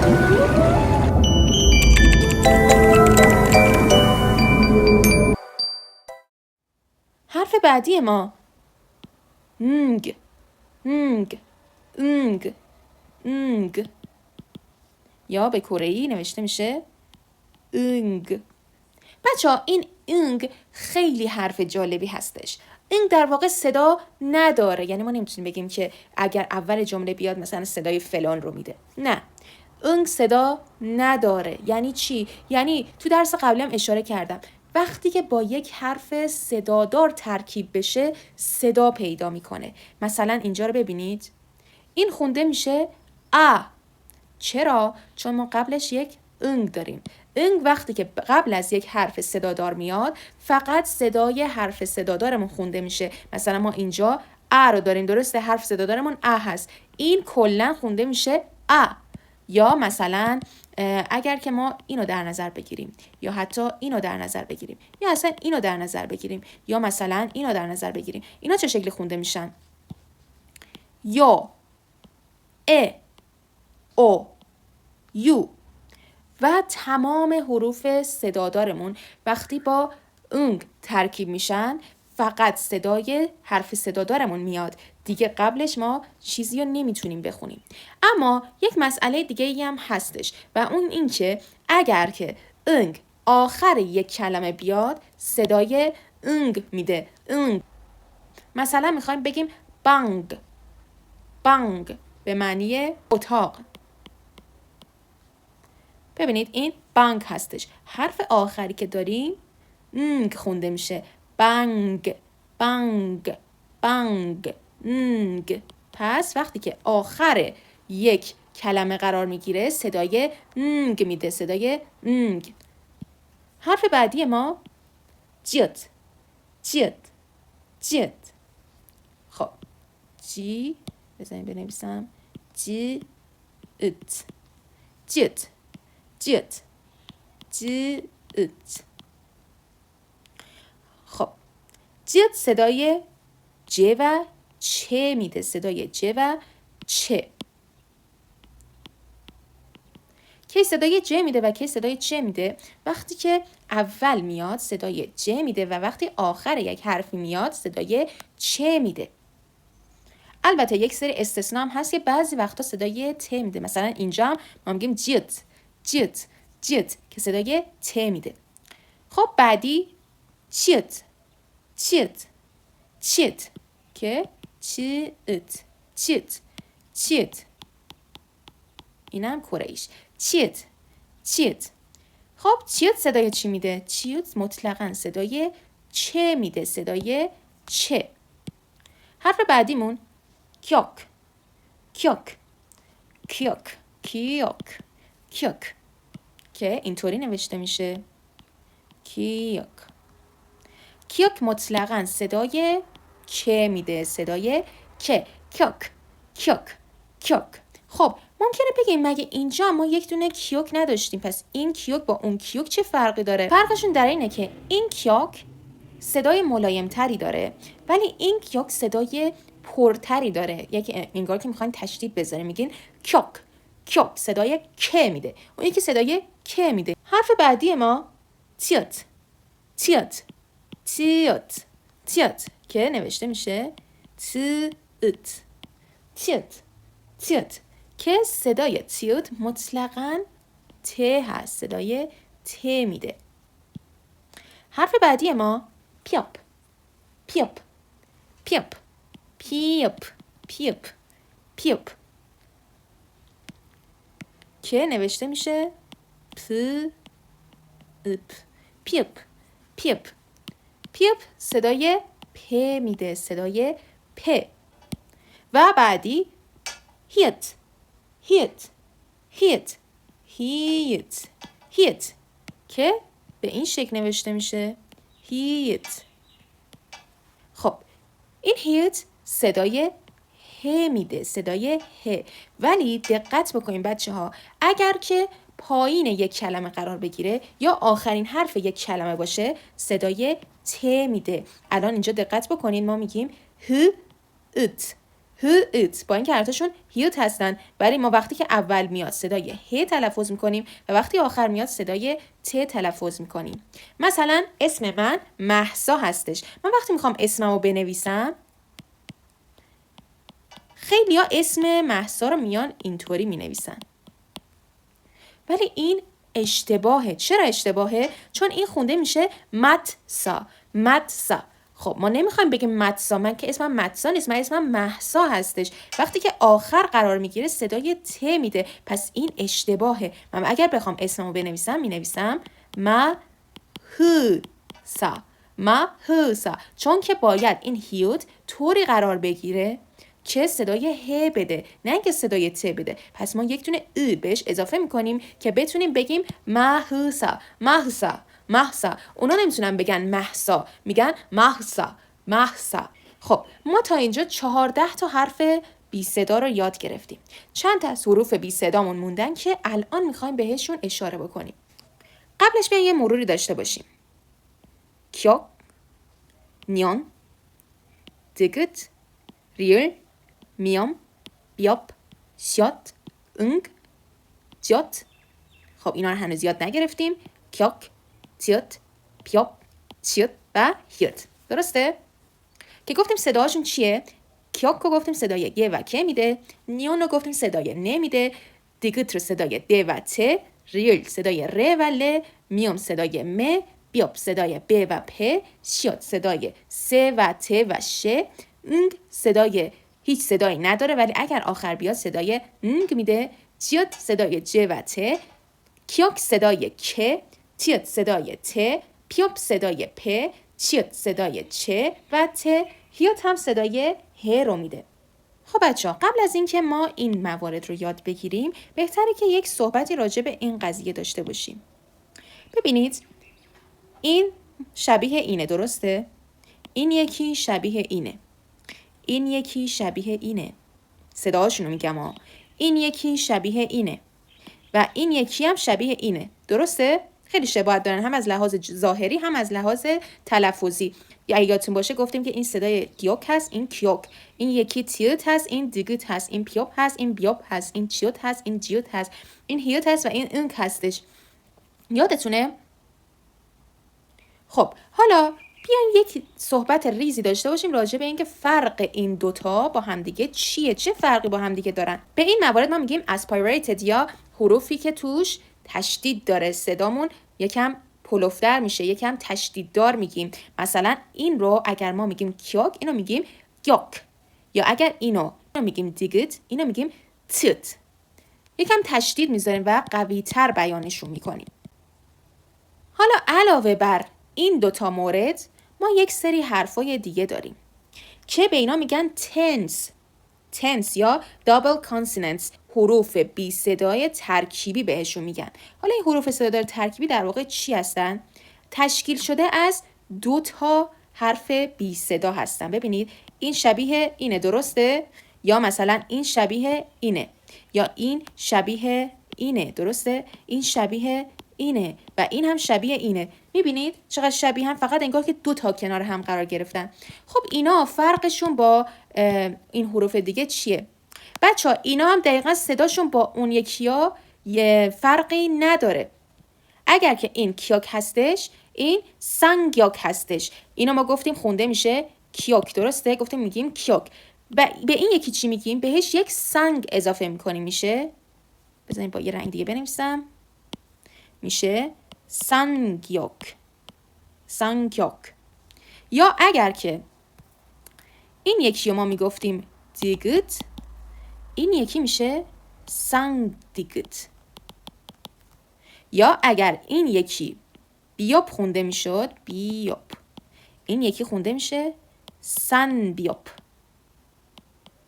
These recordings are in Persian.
حرف بعدی ما نگ نگ نگ نگ یا به کره‌ای نوشته میشه انگ. بچه‌ها این انگ خیلی حرف جالبی هستش. انگ در واقع صدا نداره، یعنی ما نمیتونیم بگیم که اگر اول جمله بیاد مثلا صدای فلان رو میده. نه، انگ صدا نداره. یعنی چی؟ یعنی تو درس قبلی هم اشاره کردم وقتی که با یک حرف صدادار ترکیب بشه صدا پیدا میکنه. مثلا اینجا رو ببینید، این خونده میشه ا. چرا؟ چون ما قبلش یک انگ داریم. انگ وقتی که قبل از یک حرف صدادار میاد فقط صدای حرف صدادارمون خونده میشه. مثلا ما اینجا ا رو داریم، درسته؟ حرف صدادارمون ا هست، این کلا خونده میشه ا. یا مثلا اگر که ما اینو در نظر بگیریم یا حتی اینو در نظر بگیریم یا اصلا اینو در نظر بگیریم یا مثلا اینو در نظر بگیریم، اینا چه شکلی خونده میشن؟ یا ا او یو. و تمام حروف صدادارمون وقتی با انگ ترکیب میشن فقط صدای حرف صدادارمون میاد، دیگه قبلش ما چیزی رو نمیتونیم بخونیم. اما یک مسئله دیگه ای هم هستش و اون این که اگر که انگ آخر یک کلمه بیاد صدای انگ میده. انگ. مثلا میخوایم بگیم بانگ. بانگ به معنی اتاق. ببینید این بانگ هستش، حرف آخری که داریم انگ خونده میشه. بانگ بانگ بانگ انگ. پس وقتی که آخر یک کلمه قرار میگیره صدای انگ میده، صدای انگ. حرف بعدی ما جت. جت جت. خب جی بزنیم بنویسم جی ات. جت جت جت. خب جت صدای ج و چ میده، صدای ج و چ. کی صدای ج میده و کی صدای چ میده؟ وقتی که اول میاد صدای ج میده و وقتی آخر یک حرفی میاد صدای چ میده. البته یک سری استثنا هم هست که بعضی وقتا صدای ت میده. مثلا اینجا هم ما میگیم جت جت جت که صدای ت میده. خب بعدی چت چت چت که چت چت چت. اینم کره‌ایش چت چت. خب چت صدای چی میده؟ چت مطلقاً صدای چ میده، صدای چ. حرف بعدیمون کیوک کیوک کیوک کیوک کیوک که اینطوری نوشته میشه کیوک. کیوک مطلقاً صدای چ میده، صدای چ. کیوک کیوک کیوک. خب ممکنه بگیم مگه اینجا ما یک دونه کیوک نداشتیم، پس این کیوک با اون کیوک چه فرقی داره؟ فرقشون در اینه که این کیوک صدای ملایم تری داره ولی این کیوک صدای پرتری داره. یکی انگار که میخواین تشدید بذاریم میگین کیوک کیوک، صدای ک میده، اون یکی صدای ک میده. حرف بعدی ما تیت تیت تیت تیت که نوشته میشه تیت تیت تیت که صدای تیت مطلقاً ت هست، صدای ت میده. حرف بعدی ما پیپ پیپ پیپ پیپ پیپ پیپ که نوشته میشه پ اپ پیپ پیپ پیپ صدای پ میده، صدای پ. و بعدی هیت هیت هیت هیت هیت که به این شکل نوشته میشه هیت. خب این هیت صدای ه میده، صدای ه. ولی دقت بکنین بچه ها، اگر که پایین یک کلمه قرار بگیره یا آخرین حرف یک کلمه باشه صدای ت میده. الان اینجا دقت بکنین ما میگیم ه ات هیت، با اینکه حرفشون هیت هستن، ولی ما وقتی که اول میاد صدای ه تلفظ میکنیم و وقتی آخر میاد صدای ت تلفظ میکنیم. مثلا اسم من مهسا هستش. من وقتی میخوام اسممو بنویسم، خیلی ها اسم مهسا رو میان اینطوری مینویسن، ولی این اشتباهه. چرا اشتباهه؟ چون این خونده میشه متسا، متسا. خب ما نمیخوایم بگیم متسا، من که اسمم متسا نیست، من اسمم مهسا هستش. وقتی که آخر قرار میگیره صدای ت میده، پس این اشتباهه. من اگر بخوام اسممو بنویسم مینویسم مهسا، مهسا، چون که باید این هیوت طوری قرار بگیره که صدای ه بده، نه اینکه صدای ت بده. پس ما یک دونه ا بهش اضافه میکنیم که بتونیم بگیم مهسا، مهسا، مهسا. اونا نمیتونن بگن مهسا، میگن مهسا، مهسا. خب ما تا اینجا 14 تا حرف بی صدا رو یاد گرفتیم. چند تا از حروف بی صدامون موندن که الان میخوایم بهشون اشاره بکنیم. قبلش بیاین یه مروری داشته باشیم. کیوک، نیان، دیگت، ریل، میام، بیاب، شات، انگ، جات. خب اینا رو هنوز یاد نگرفتیم. کیوک، تیوت، پیاب، چیوت و هیوت. درسته؟ که گفتیم صداهاشون چیه؟ کیوک رو گفتیم صدای گ و که میده. نیون رو گفتیم صدای نه میده. دیگت رو صدای د و ت. ریل صدای ر و ل. میام صدای م. بیاب صدای ب و پ. شیوت صدای س و ت و ش. انگ صدای هیچ صدایی نداره، ولی اگر آخر بیاد صدای انگ میده. چیوت صدای ج و ت. کیوک صدای که. تیوت صدای ت. پیوب صدای پ. چیوت صدای چه و ت. هیوت هم صدای ه رو میده. خب بچه‌ها، قبل از اینکه ما این موارد رو یاد بگیریم، بهتره که یک صحبتی راجع به این قضیه داشته باشیم. ببینید، این شبیه اینه، درسته؟ این یکی شبیه اینه. این یکی شبیه اینه. صداهاشون رو میگم ها. این یکی شبیه اینه. و این یکی هم شبیه اینه. درسته؟ خیلی شباهت دارن، هم از لحاظ ظاهری هم از لحاظ تلفظی. یا اگه یادتون باشه گفتیم که این صدای گیوک هست، این کیوک. این یکی تیوت هست، این دیگت هست، این پیوب هست، این بیوب هست، این چیوت هست، این جیوت هست، این هیوت هست و این انک هستش. یادتونه؟ خب حالا بیاین یک صحبت ریزی داشته باشیم راجع به اینکه فرق این دوتا با همدیگه چیه، چه فرقی با همدیگه دارن. به این موارد ما میگیم aspirated، یا حروفی که توش تشدید داره، صدامون یکم پلوفتر میشه، یکم تشدیددار میگیم. مثلا این رو اگر ما میگیم کیوک، اینو میگیم گیوک. یا اگر اینو میگیم دیگت، اینو میگیم تیت. یکم تشدید میذاریم و قوی‌تر بیانشون میکنیم. حالا علاوه بر این دوتا مورد ما یک سری حرفای دیگه داریم که به اینا میگن tense یا double consonants، حروف بی صدای ترکیبی بهشون میگن. حالا این حروف صدای ترکیبی در واقع چی هستن؟ تشکیل شده از دو تا حرف بی صدا هستن. ببینید این شبیه اینه، درسته؟ یا مثلا این شبیه اینه، یا این شبیه اینه، درسته؟ این شبیه اینه و این هم شبیه اینه. میبینید چقدر شبیه هم، فقط انگار که دو تا کنار هم قرار گرفتن. خب اینا فرقشون با این حروف دیگه چیه؟ بچه‌ها اینا هم دقیقا صداشون با اون یکی ها فرقی نداره. اگر که این کیوک هستش، این سنگیوک هستش. اینا ما گفتیم خونده میشه کیوک، درسته؟ گفتیم میگیم کیوک. به این یکی چی میگیم؟ بهش یک سنگ اضافه میکنیم، میشه، بذاریم با یه رنگ دیگه بنویسم، میشه سنگیوک، سنگیوک. یا اگر که این یکی ما میگفتیم دیگت، این یکی میشه سنگدیگت. یا اگر این یکی بیوب خونده میشد، بیوب، این یکی خونده میشه سن بیوب.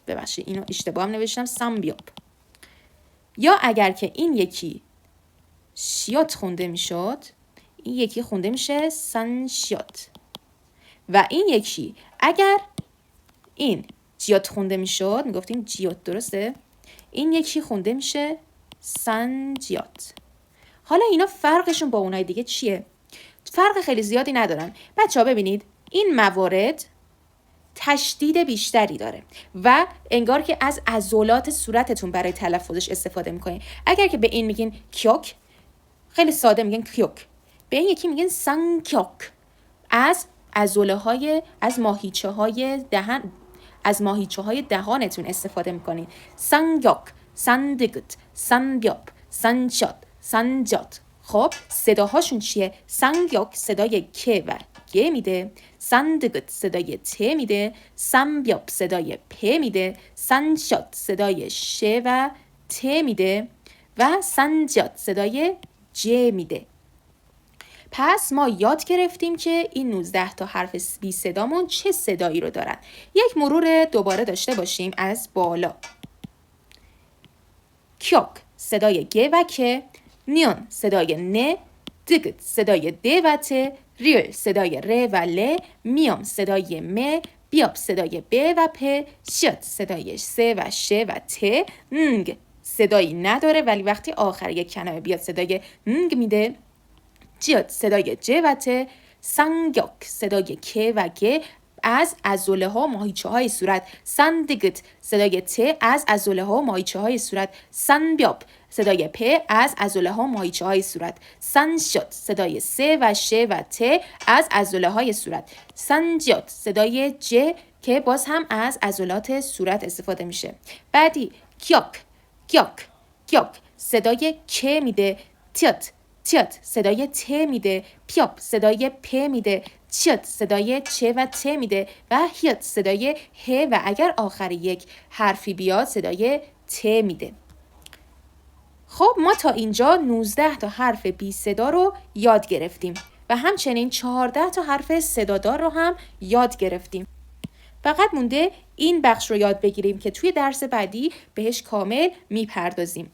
ببخشید اینو اشتباه هم نوشتم، سن بیوب. یا اگر که این یکی شیوت خونده میشد، این یکی خونده میشه سن شیوت. و این یکی اگر این جیوت خونده میشد، میگفتیم جیوت، درسته؟ این یکی خونده میشه سن جیوت. حالا اینا فرقشون با اونای دیگه چیه؟ فرق خیلی زیادی ندارن. بچه‌ها ببینید این موارد تشدید بیشتری داره و انگار که از عضلات صورتتون برای تلفظش استفاده میکنین. اگر که به این میگین کیوک، خیلی ساده میگن کیوک. به این یکی میگن سانکیوک. از ماهیچه های دهانتون استفاده میکنین. سانگیوک، ساندگت، سانبیوب، سانشات، سانجات. خب صداهاشون چیه؟ سانگیوک صدای که و گ میده، ساندگت صدای ت میده، سانبیوب صدای پ میده، سانشات صدای ش و ت میده و سانجات صدای ج میده. پس ما یاد گرفتیم که این 19 تا حرف بی صدامون چه صدایی رو دارن. یک مرور دوباره داشته باشیم از بالا. کیوک صدای گ و که، نیون صدای ن، دگت صدای د و ت، ریل صدای ر و ل، میام صدای م، بیاب صدای ب و پ، شت صدای س و ش و ت، نگ صدایی نداره ولی وقتی آخر یک کلمه بیاد صدای نگ میده، جیت صدای ج و ت، سانگیوک صدای که و گ از عضله ها ماهیچه های صورت، ساندگت صدای ت از عضله ها ماهیچه های صورت، سانبیوب صدای پ از عضله ها ماهیچه های صورت، سانشات صدای س و ش و ت از عضله های صورت، سانجیات صدای ج که باز هم از عضلات صورت استفاده میشه. بعدی کیوک، کیوک، کیوک صدای که میده، تیت، تیت صدای ت میده، پیاپ صدای پ میده، چیت صدای چ و ت میده و هیت صدای ه و اگر آخر یک حرفی بیاد صدای ت میده. خب ما تا اینجا 19 تا حرف بی صدا رو یاد گرفتیم و همچنین 14 تا حرف صدادار رو هم یاد گرفتیم. فقط مونده این بخش رو یاد بگیریم که توی درس بعدی بهش کامل میپردازیم.